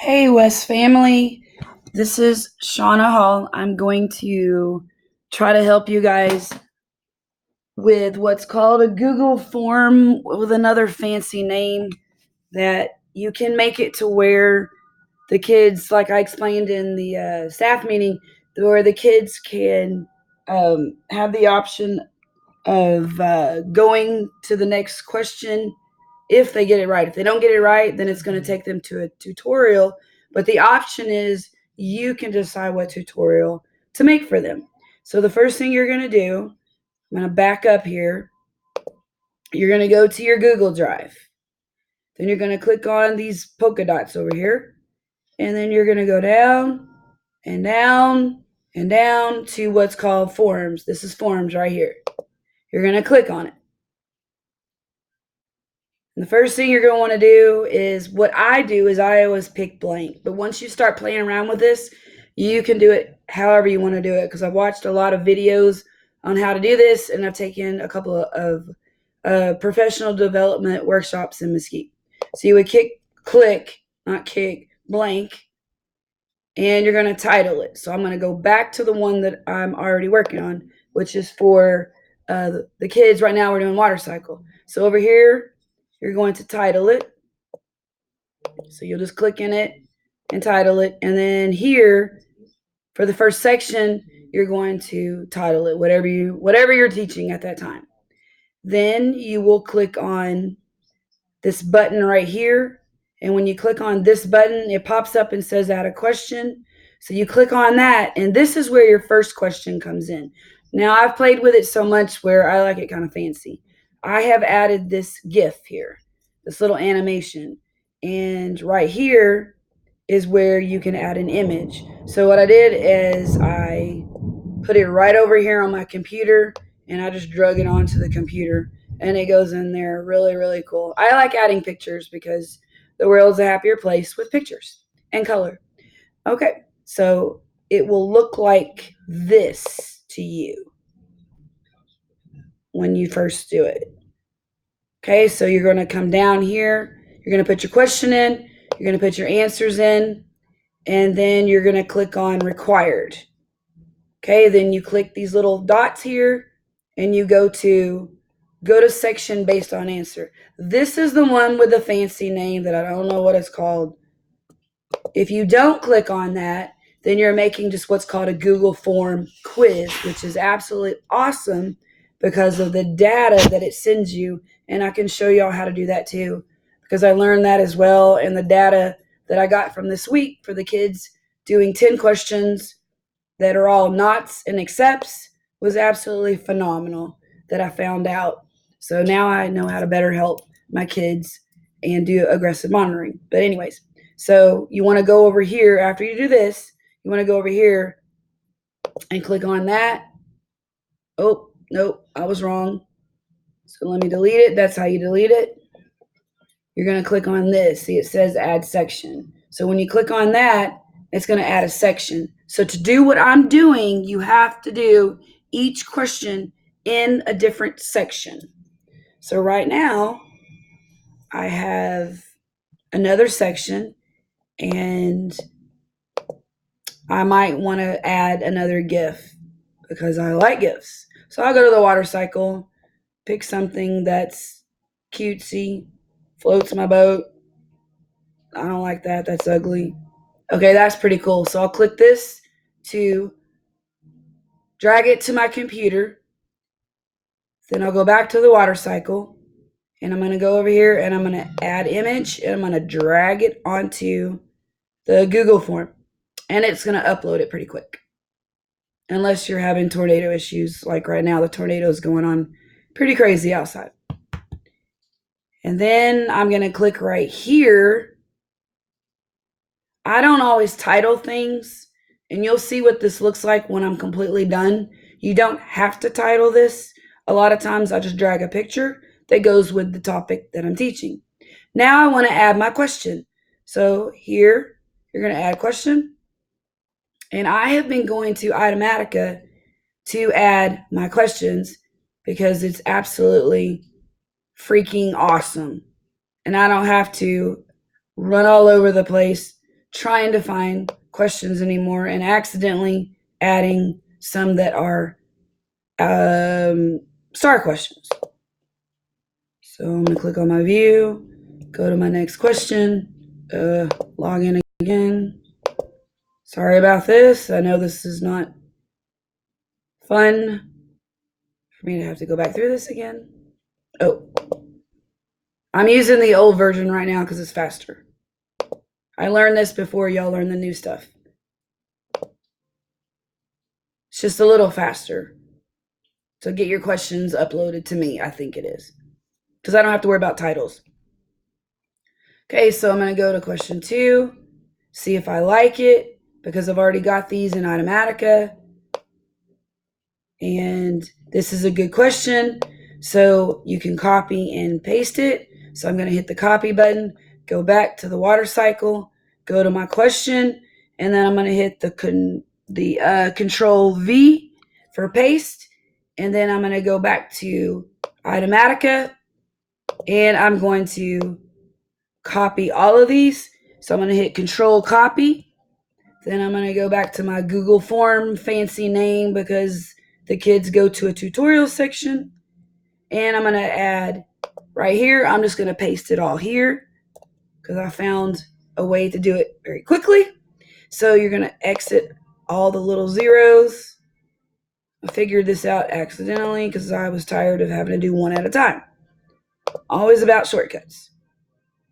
Hey, West family. This is Shauna Hall. I'm going to try to help you guys with what's called a Google form with another fancy name that you can make it to where the kids, like I explained in the staff meeting, where the kids can have the option of going to the next question if they get it right. If they don't get it right, then it's going to take them to a tutorial. But the option is you can decide what tutorial to make for them. So the first thing you're going to do, I'm going to back up here. You're going to go to your Google Drive. Then you're going to click on these polka dots over here. And then you're going to go down and down and down to what's called forms. This is forms right here. You're going to click on it. And the first thing you're going to want to do is what I do is I always pick blank. But once you start playing around with this, you can do it however you want to do it, because I've watched a lot of videos on how to do this, and I've taken a couple of professional development workshops in Mesquite. So you would click blank, and you're going to title it. So I'm going to go back to the one that I'm already working on, which is for the kids. Right now we're doing water cycle. So over here, you're going to title it. So you'll just click in it and title it. And then here, for the first section, you're going to title it whatever you're teaching at that time. Then you will click on this button right here. And when you click on this button, it pops up and says add a question. So you click on that, and this is where your first question comes in. Now, I've played with it so much where I like it kind of fancy. I have added this GIF here, this little animation. And right here is where you can add an image. So what I did is I put it right over here on my computer, and I just drug it onto the computer, and it goes in there. Really, really cool. I like adding pictures because the world's a happier place with pictures and color. Okay, so it will look like this to you when you first do it. Okay, so you're going to come down here. You're going to put your question in. You're going to put your answers in. And then you're going to click on required. Okay, then you click these little dots here, and you go to section based on answer. This is the one with the fancy name that I don't know what it's called. If you don't click on that, then you're making just what's called a Google form quiz, which is absolutely awesome because of the data that it sends you. And I can show y'all how to do that too, because I learned that as well. And the data that I got from this week for the kids doing 10 questions that are all nots and accepts was absolutely phenomenal that I found out. So now I know how to better help my kids and do aggressive monitoring. But anyways, so you want to go over here after you do this. You want to go over here and click on that. Oh, nope, I was wrong. So let me delete it. That's how you delete it. You're going to click on this. See, it says add section. So when you click on that, it's going to add a section. So to do what I'm doing, you have to do each question in a different section. So right now, I have another section, and I might want to add another GIF because I like GIFs. So I'll go to the water cycle, pick something that's cutesy, floats my boat. I don't like that. That's ugly. Okay, that's pretty cool. So I'll click this to drag it to my computer. Then I'll go back to the water cycle, and I'm going to go over here, and I'm going to add image, and I'm going to drag it onto the Google form, and it's going to upload it pretty quick. Unless you're having tornado issues, like right now, the tornado is going on pretty crazy outside. And then I'm going to click right here. I don't always title things, and you'll see what this looks like when I'm completely done. You don't have to title this. A lot of times I just drag a picture that goes with the topic that I'm teaching. Now I want to add my question. So here, you're going to add question. And I have been going to Automatica to add my questions because it's absolutely freaking awesome. And I don't have to run all over the place trying to find questions anymore and accidentally adding some that are star questions. So I'm going to click on my view, go to my next question, log in again. Sorry about this. I know this is not fun for me to have to go back through this again. Oh, I'm using the old version right now because it's faster. I learned this before y'all learn the new stuff. It's just a little faster. So get your questions uploaded to me, I think it is. Because I don't have to worry about titles. Okay, so I'm going to go to question 2, see if I like it, because I've already got these in Automatica. And this is a good question, so you can copy and paste it. So I'm going to hit the copy button, go back to the water cycle, go to my question, and then I'm going to hit the Control V for paste, and then I'm going to go back to Automatica, and I'm going to copy all of these. So I'm going to hit Control Copy. Then I'm going to go back to my Google form, fancy name because the kids go to a tutorial section. And I'm going to add right here. I'm just going to paste it all here because I found a way to do it very quickly. So you're going to exit all the little zeros. I figured this out accidentally because I was tired of having to do one at a time. Always about shortcuts.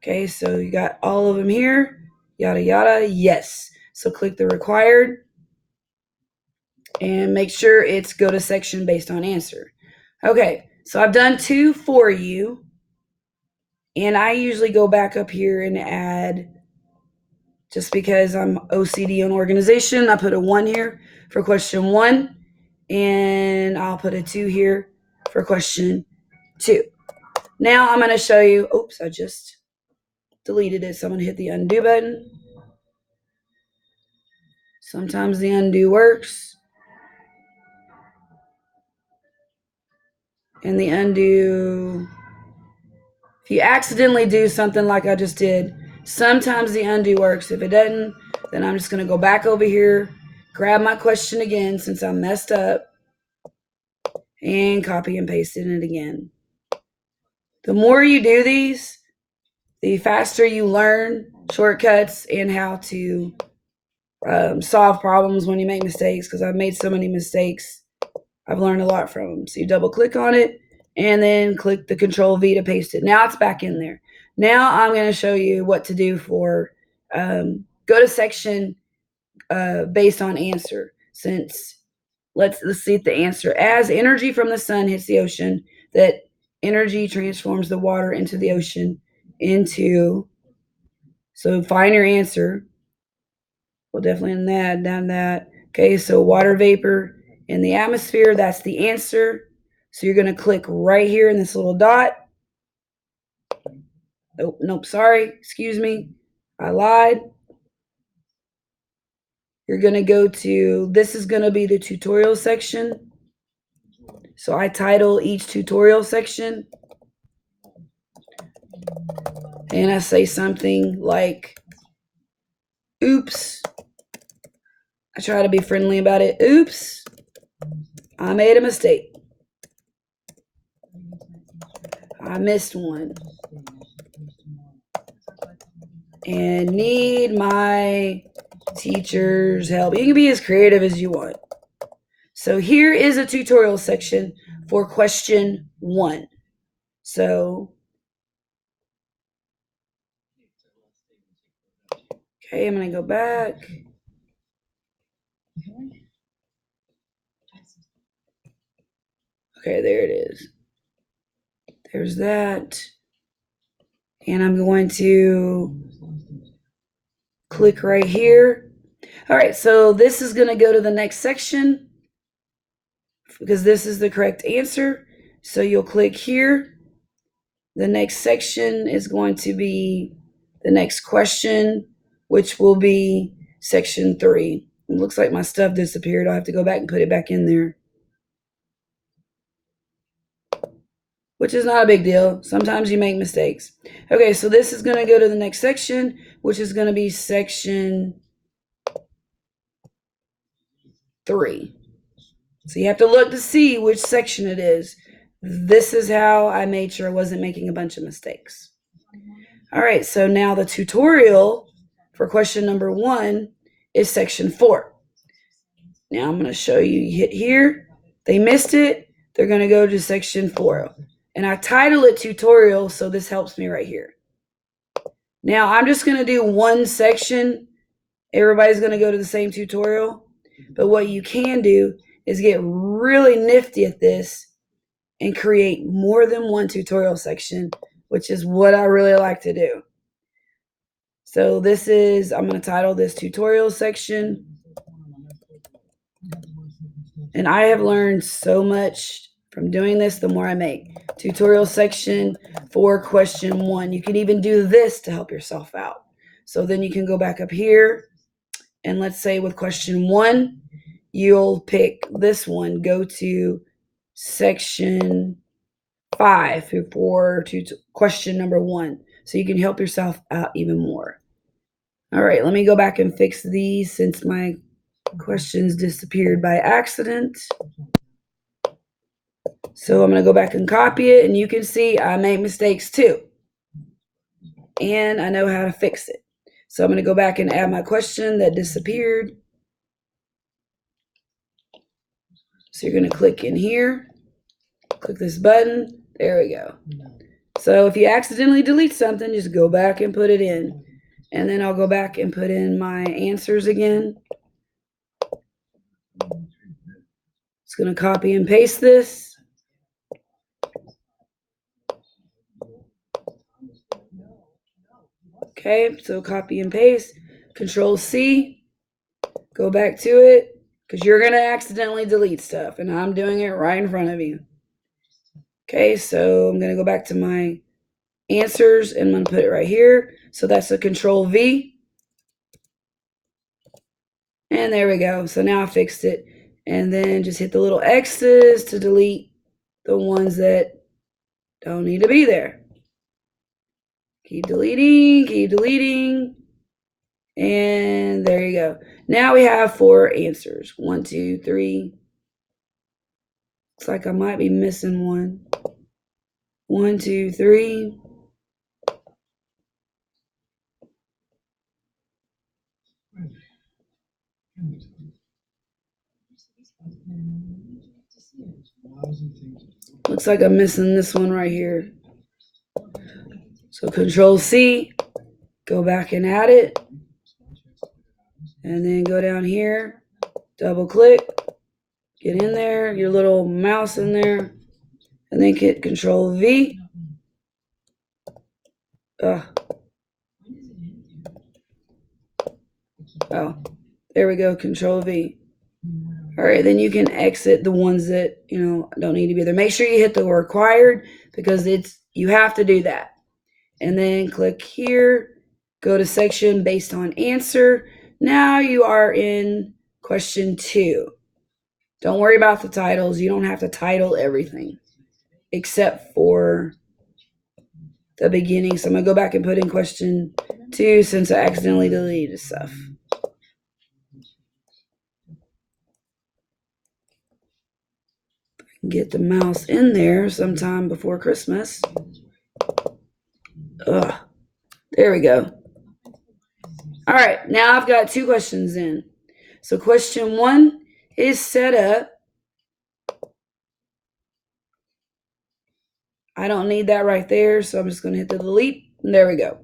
Okay, so you got all of them here. Yada, yada. Yes. So click the required and make sure it's go to section based on answer. Okay, so I've done 2 for you. And I usually go back up here and add, just because I'm OCD on organization, I put a 1 here for question 1. And I'll put a 2 here for question 2. Now I'm going to show you, oops, I just deleted it. So I'm going to hit the undo button. Sometimes the undo works. And the undo, if you accidentally do something like I just did, sometimes the undo works. If it doesn't, then I'm just going to go back over here, grab my question again since I messed up, and copy and paste it in it again. The more you do these, the faster you learn shortcuts and how to solve problems when you make mistakes, because I've made so many mistakes. I've learned a lot from them. So you double click on it and then click the Control V to paste it. Now it's back in there. Now I'm going to show you what to do for go to section based on answer. Since let's see the answer. As energy from the sun hits the ocean, that energy transforms the water into the ocean into, so find your answer. Well, definitely in that, down that. Okay, so water vapor in the atmosphere, that's the answer. So you're going to click right here in this little dot. Oh, nope, sorry, excuse me. I lied. You're going to go to, this is going to be the tutorial section. So I title each tutorial section. And I say something like, oops. I try to be friendly about it. Oops, I made a mistake. I missed one. And need my teacher's help. You can be as creative as you want. So here is a tutorial section for question 1. So, okay, I'm going to go back. Okay, there it is. There's that. And I'm going to click right here. All right, so this is going to go to the next section because this is the correct answer. So you'll click here. The next section is going to be the next question, which will be section 3. It looks like my stuff disappeared. I'll have to go back and put it back in there. which is not a big deal. Sometimes you make mistakes. Okay, so this is going to go to the next section, which is going to be section 3. So you have to look to see which section it is. This is how I made sure I wasn't making a bunch of mistakes. All right, so now the tutorial for question number 1 is section 4. Now I'm going to show you. You hit here. They missed it. They're going to go to section 4. And I title it tutorial, so this helps me right here. Now I'm just going to do one section. Everybody's going to go to the same tutorial. But what you can do is get really nifty at this and create more than one tutorial section, which is what I really like to do. So I'm going to title this tutorial section. And I have learned so much from doing this the more I make. Tutorial section for question 1. You can even do this to help yourself out. So then you can go back up here. And let's say with question 1, you'll pick this one. Go to section 5 for question number 1. So you can help yourself out even more. All right, let me go back and fix these since my questions disappeared by accident. So I'm going to go back and copy it, and you can see I made mistakes too. And I know how to fix it. So I'm going to go back and add my question that disappeared. So you're going to click in here, click this button. There we go. So if you accidentally delete something, just go back and put it in. And then I'll go back and put in my answers again. It's going to copy and paste this. Okay, so copy and paste, Control C, go back to it, because you're going to accidentally delete stuff, and I'm doing it right in front of you. Okay, so I'm going to go back to my answers, and I'm going to put it right here. So that's a Control V. And there we go. So now I fixed it. And then just hit the little X's to delete the ones that don't need to be there. Keep deleting. And there you go. Now we have 4 answers. 1, 2, 3. Looks like I might be missing one. 1, 2, 3. Looks like I'm missing this one right here. So Control C, go back and add it. And then go down here, double click, get in there, your little mouse in there, and then hit Control V. Oh, there we go, Control V. All right, then you can exit the ones that, don't need to be there. Make sure you hit the required, because you have to do that. And then click here, go to section based on answer. Now you are in question 2. Don't worry about the titles. You don't have to title everything except for the beginning. So I'm going to go back and put in question 2 since I accidentally deleted stuff. Get the mouse in there sometime before Christmas. There we go. All right, now I've got 2 questions in. So question 1 is set up. I don't need that right there, so I'm just going to hit the delete. And there we go.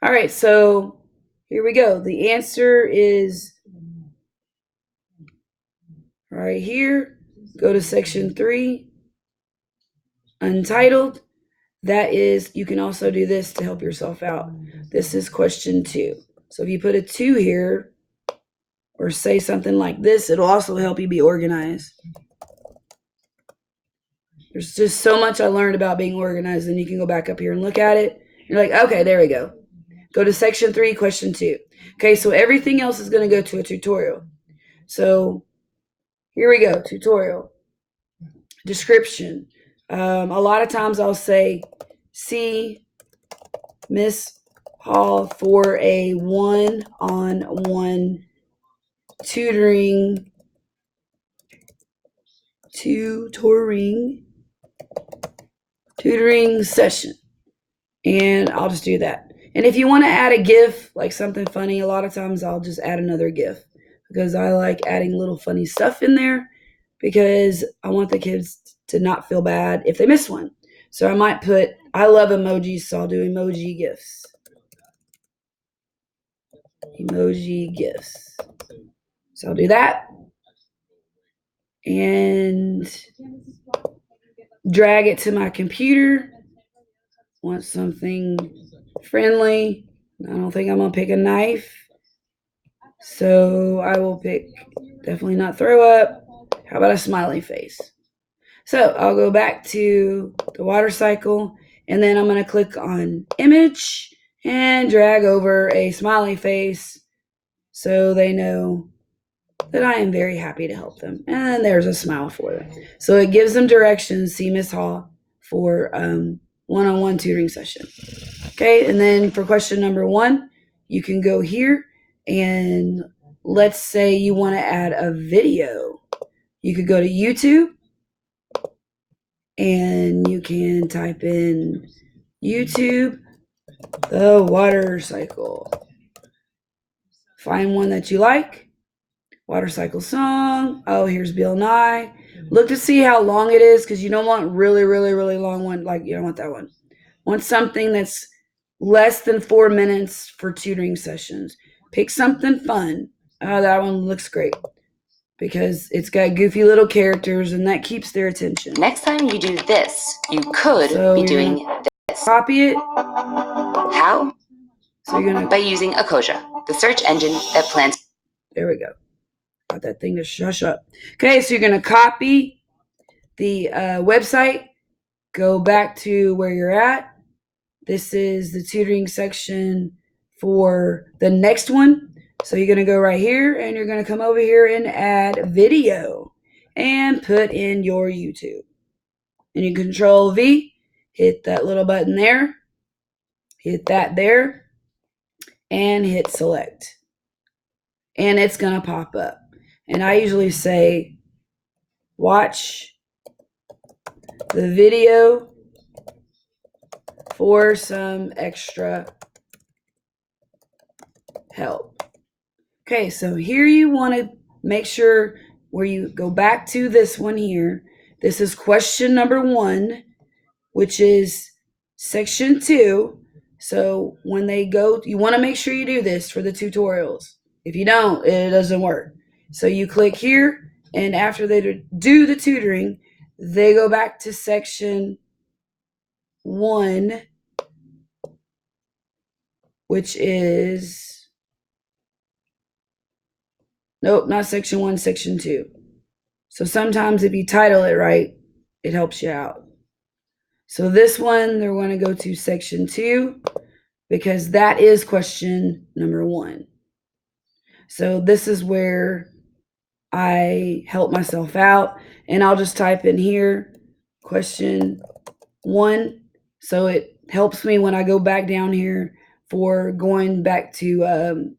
All right, so here we go. The answer is right here. Go to section 3, untitled. That is, you can also do this to help yourself out. This is question 2. So if you put a 2 here, or say something like this, it'll also help you be organized. There's just so much I learned about being organized, and you can go back up here and look at it. You're like, okay, there we go. Go to section 3, question 2. Okay, so everything else is going to go to a tutorial. So here we go, tutorial. Description. A lot of times I'll say, see Miss Hall for a one-on-one tutoring session. And I'll just do that. And if you want to add a GIF, like something funny, a lot of times I'll just add another GIF because I like adding little funny stuff in there because I want the kids to not feel bad if they miss one. So I might put, I love emojis, so I'll do emoji GIFs. Emoji GIFs. So I'll do that. And drag it to my computer. Want something friendly. I don't think I'm going to pick a knife. So I will pick, definitely not throw up. How about a smiley face? So I'll go back to the water cycle, and then I'm going to click on image and drag over a smiley face so they know that I am very happy to help them. And there's a smile for them. So it gives them directions, see Miss Hall, for one-on-one tutoring session. Okay, and then for question number 1, you can go here, and let's say you want to add a video. You could go to YouTube, and you can type in YouTube, the water cycle. Find one that you like. Water cycle song. Oh, here's Bill Nye. Look to see how long it is because you don't want really, really, really long one. Like, you don't want that one. Want something that's less than 4 minutes for tutoring sessions. Pick something fun. Oh, that one looks great because it's got goofy little characters and that keeps their attention. Next time you do this, you could be doing this. Copy it. How? So you're gonna by using Akoja, the search engine that plans. There we go. Got that thing to shush up. Okay, so you're gonna copy the website. Go back to where you're at. This is the tutoring section for the next one. So you're going to go right here and you're going to come over here and add video and put in your YouTube. And you control V, hit that little button there, hit that there, and hit select. And it's going to pop up. And I usually say, watch the video for some extra help. Okay, so here you want to make sure where you go back to this one here. This is question number 1, which is section 2. So when they go, you want to make sure you do this for the tutorials. If you don't, it doesn't work. So you click here, and after they do the tutoring, they go back to section 1, which is, nope, not section 1, section 2. So sometimes if you title it right, it helps you out. So this one, they're going to go to section 2 because that is question number 1. So this is where I help myself out, and I'll just type in here question 1. So it helps me when I go back down here for going back to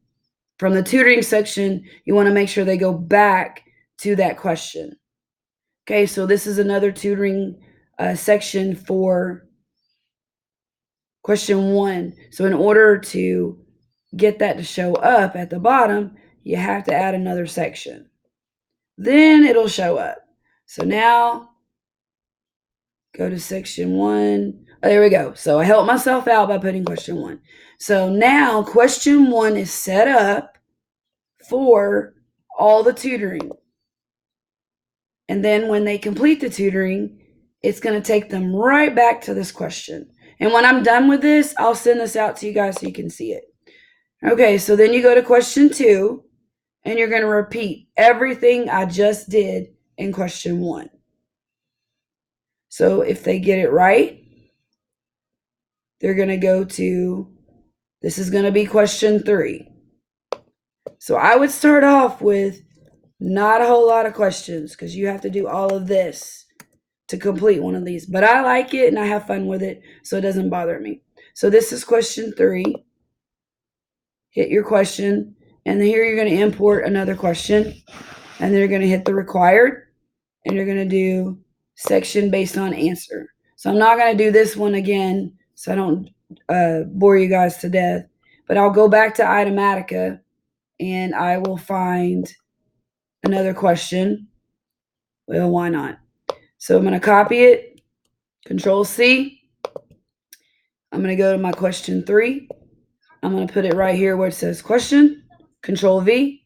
from the tutoring section. You want to make sure they go back to that question. Okay, so this is another tutoring section for question 1. So in order to get that to show up at the bottom, you have to add another section. Then it'll show up. So now go to section 1. Oh, there we go. So I helped myself out by putting question 1. So now question 1 is set up for all the tutoring. And then when they complete the tutoring, it's going to take them right back to this question. And when I'm done with this, I'll send this out to you guys so you can see it. Okay, so then you go to question 2, and you're going to repeat everything I just did in question 1. So if they get it right, they're going to go to, this is going to be question 3. So I would start off with not a whole lot of questions because you have to do all of this. to complete one of these, but I like it and I have fun with it, so it doesn't bother me. So this is question 3. Hit your question, and then here you're going to import another question, and then you're going to hit the required, and you're going to do section based on answer. So I'm not going to do this one again so I don't bore you guys to death, but I'll go back to Automatica and I will find another question. Well, why not? So I'm going to copy it, Control C. I'm going to go to my question 3. I'm going to put it right here where it says question, Control V.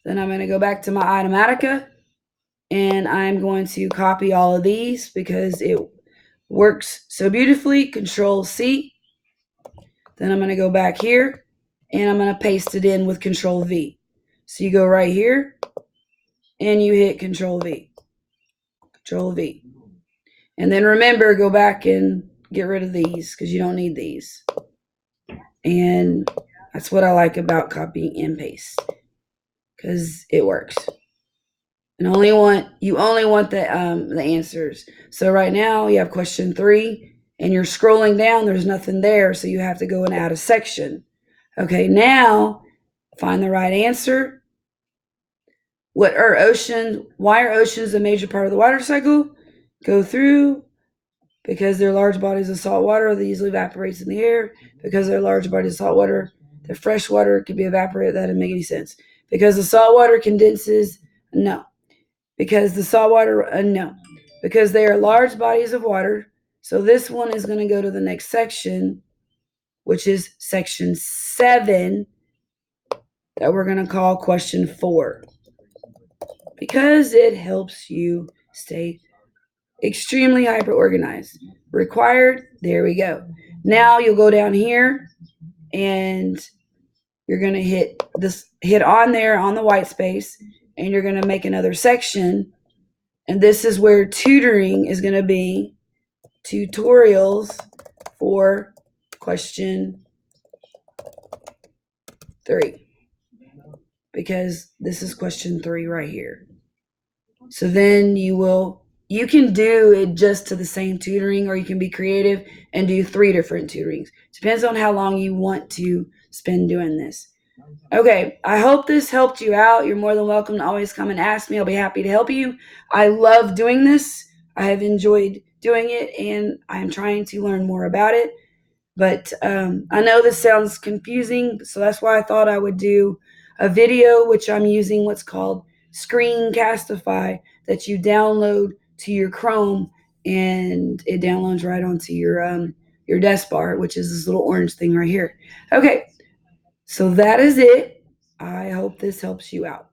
Then I'm going to go back to my Automatica, and I'm going to copy all of these because it works so beautifully. Control C. Then I'm going to go back here, and I'm going to paste it in with Control V. So you go right here, and you hit Control V. Control V. And then remember, go back and get rid of these because you don't need these. And that's what I like about copying and paste, because it works. And you only want the answers. So right now you have question 3, and you're scrolling down. There's nothing there, so you have to go and add a section. Okay, now find the right answer. What are oceans? Why are oceans a major part of the water cycle? Go through. Because they're large bodies of salt water that easily evaporates in the air. Because they're large bodies of salt water, the fresh water can be evaporated. That doesn't make any sense. Because the salt water condenses. No. Because the salt water, no. Because they are large bodies of water. So this one is going to go to the next section, which is section 7, that we're going to call question 4. Because it helps you stay extremely hyper organized. Required, there we go. Now you'll go down here and you're going to hit on there on the white space, and you're going to make another section. And this is where tutoring is going to be tutorials for question 3. Because this is question 3 right here. So then you can do it just to the same tutoring, or you can be creative and do 3 different tutorings. Depends on how long you want to spend doing this. Okay, I hope this helped you out. You're more than welcome to always come and ask me. I'll be happy to help you. I love doing this. I have enjoyed doing it, and I'm trying to learn more about it. But I know this sounds confusing, so that's why I thought I would do a video, which I'm using what's called Screencastify, that you download to your Chrome, and it downloads right onto your desk bar, which is this little orange thing right here. Okay, so that is it. I hope this helps you out.